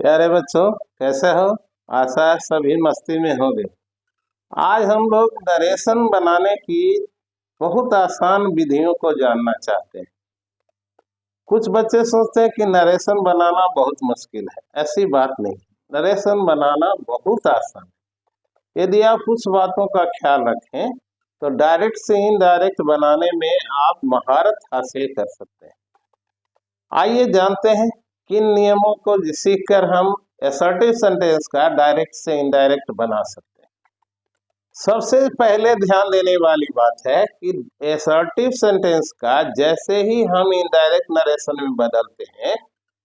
प्यारे बच्चों, कैसे हो? आशा है सभी मस्ती में होंगे। आज हम लोग नरेशन बनाने की बहुत आसान विधियों को जानना चाहते हैं। कुछ बच्चे सोचते हैं कि नरेशन बनाना बहुत मुश्किल है। ऐसी बात नहीं, नरेशन बनाना बहुत आसान है। यदि आप कुछ बातों का ख्याल रखें तो डायरेक्ट से इनडायरेक्ट बनाने में आप महारत हासिल कर सकते हैं। आइए जानते हैं किन नियमों को सीखकर हम असर्टिव सेंटेंस का डायरेक्ट से इनडायरेक्ट बना सकते हैं। सबसे पहले ध्यान देने वाली बात है कि असर्टिव सेंटेंस का जैसे ही हम इनडायरेक्ट नरेशन में बदलते हैं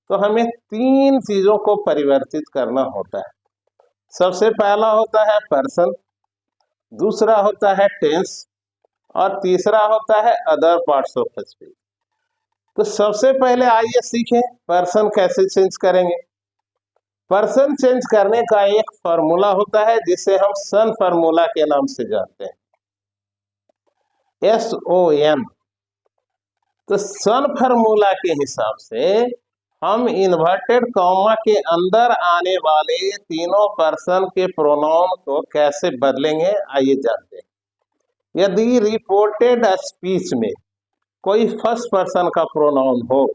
तो हमें तीन चीजों को परिवर्तित करना होता है। सबसे पहला होता है पर्सन, दूसरा होता है टेंस और तीसरा होता है अदर पार्ट्स ऑफ स्पीच। तो सबसे पहले आइए सीखें पर्सन कैसे चेंज करेंगे। पर्सन चेंज करने का एक फॉर्मूला होता है जिसे हम सन फॉर्मूला के नाम से जानते हैं, SON। तो सन फॉर्मूला के हिसाब से हम इन्वर्टेड कॉमा के अंदर आने वाले तीनों पर्सन के प्रोनाउन को कैसे बदलेंगे, आइए जानते हैं। यदि रिपोर्टेड स्पीच में कोई फर्स्ट पर्सन का प्रोनाउन हो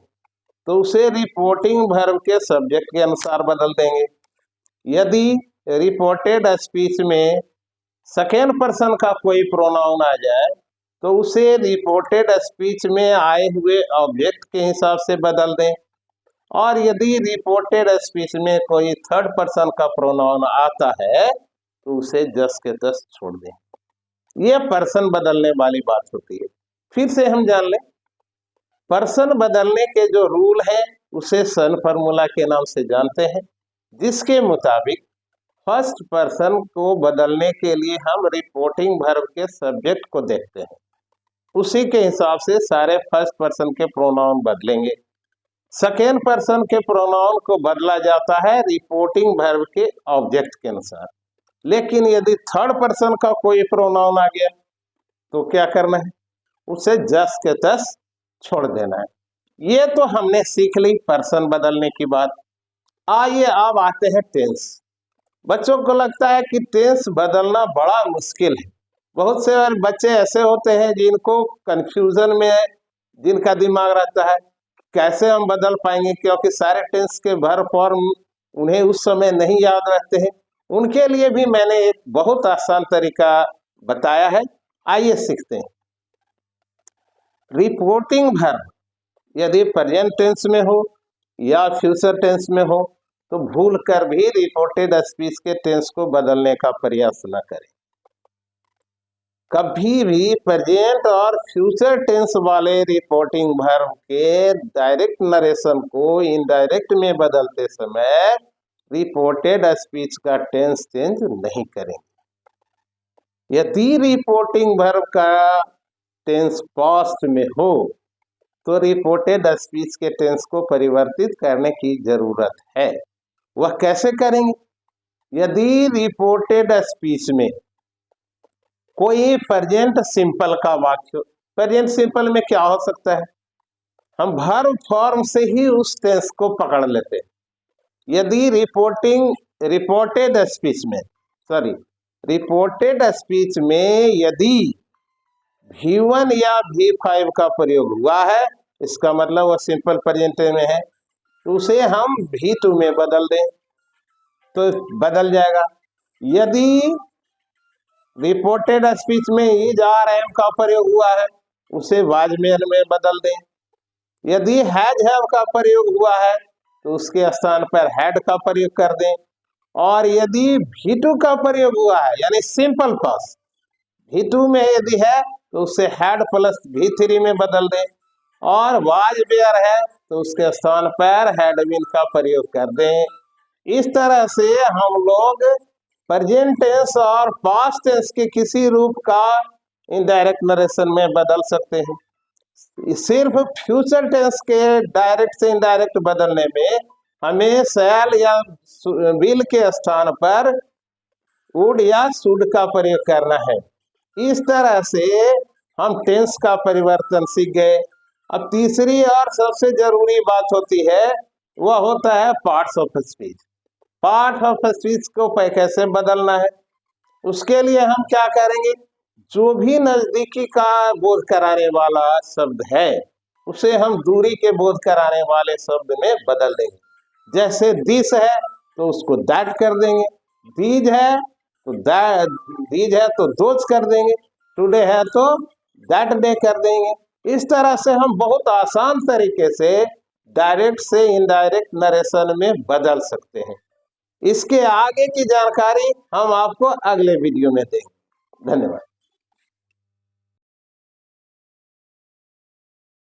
तो उसे रिपोर्टिंग वर्ब के सब्जेक्ट के अनुसार बदल देंगे। यदि रिपोर्टेड स्पीच में सेकेंड पर्सन का कोई प्रोनाउन आ जाए तो उसे रिपोर्टेड स्पीच में आए हुए ऑब्जेक्ट के हिसाब से बदल दें। और यदि रिपोर्टेड स्पीच में कोई थर्ड पर्सन का प्रोनाउन आता है तो उसे जस के तस छोड़ दें। यह पर्सन बदलने वाली बात होती है। फिर से हम जान लें, पर्सन बदलने के जो रूल है उसे सन फॉर्मूला के नाम से जानते हैं, जिसके मुताबिक फर्स्ट पर्सन को बदलने के लिए हम रिपोर्टिंग वर्ब के सब्जेक्ट को देखते हैं, उसी के हिसाब से सारे फर्स्ट पर्सन के प्रोनाउन बदलेंगे। सेकेंड पर्सन के प्रोनाउन को बदला जाता है रिपोर्टिंग वर्ब के ऑब्जेक्ट के अनुसार। लेकिन यदि थर्ड पर्सन का कोई प्रोनाउन आ गया तो क्या करना है, उसे जस के तस छोड़ देना है। ये तो हमने सीख ली पर्सन बदलने की बात। आइए अब आते हैं टेंस। बच्चों को लगता है कि टेंस बदलना बड़ा मुश्किल है। बहुत से बच्चे ऐसे होते हैं जिनको कंफ्यूजन में जिनका दिमाग रहता है कैसे हम बदल पाएंगे, क्योंकि सारे टेंस के वर्ब फॉर्म उन्हें उस समय नहीं याद रहते हैं। उनके लिए भी मैंने एक बहुत आसान तरीका बताया है, आइए सीखते हैं। रिपोर्टिंग वर्ब यदि प्रेजेंट टेंस में हो या फ्यूचर टेंस में हो तो भूल कर भी रिपोर्टेड स्पीच के टेंस को बदलने का प्रयास न करें। कभी भी प्रेजेंट और फ्यूचर टेंस वाले रिपोर्टिंग वर्ब के डायरेक्ट नरेशन को इनडायरेक्ट में बदलते समय रिपोर्टेड स्पीच का टेंस चेंज नहीं करेंगे। यदि रिपोर्टिंग वर्ब का टेंस पास्ट में हो तो रिपोर्टेड स्पीच के टेंस को परिवर्तित करने की जरूरत है। वह कैसे करेंगे? यदि रिपोर्टेड स्पीच में कोई प्रेजेंट सिंपल का वाक्य, प्रेजेंट सिंपल में क्या हो सकता है, हम वर्ब फॉर्म से ही उस टेंस को पकड़ लेते हैं। यदि रिपोर्टेड स्पीच में यदि V1 या V5 का प्रयोग हुआ है, इसका मतलब वह सिंपल प्रेजेंट में है, तो उसे हम V2 में बदल दें तो बदल जाएगा। यदि रिपोर्टेड स्पीच में इज आर एम का प्रयोग हुआ है, उसे वाज मेन में बदल दें। यदि हैज हैव का प्रयोग हुआ है तो उसके स्थान पर हैड का प्रयोग कर दें। और यदि V2 का प्रयोग हुआ है यानी सिंपल पास्ट, V2 में यदि है तो उसे हैड प्लस V3 में बदल दें। और वाज वेयर है तो उसके स्थान पर हैड बीन का प्रयोग कर दें। इस तरह से हम लोग प्रेजेंट टेंस और पास्ट टेंस के किसी रूप का इनडायरेक्ट नरेशन में बदल सकते हैं। सिर्फ फ्यूचर टेंस के डायरेक्ट से इनडायरेक्ट बदलने में हमें शैल या विल के स्थान पर वुड या शुड का प्रयोग करना है। इस तरह से हम टेंस का परिवर्तन सीख गए। अब तीसरी और सबसे जरूरी बात होती है वह होता है parts of speech. Part of speech को कैसे बदलना है, उसके लिए हम क्या करेंगे, जो भी नजदीकी का बोध कराने वाला शब्द है उसे हम दूरी के बोध कराने वाले शब्द में बदल देंगे। जैसे दिस है तो उसको दैट कर देंगे, दीज है तो दीज है तो दोज कर देंगे, टुडे है तो दैट डे कर देंगे। इस तरह से हम बहुत आसान तरीके से डायरेक्ट से इनडायरेक्ट नरेशन में बदल सकते हैं। इसके आगे की जानकारी हम आपको अगले वीडियो में देंगे। धन्यवाद।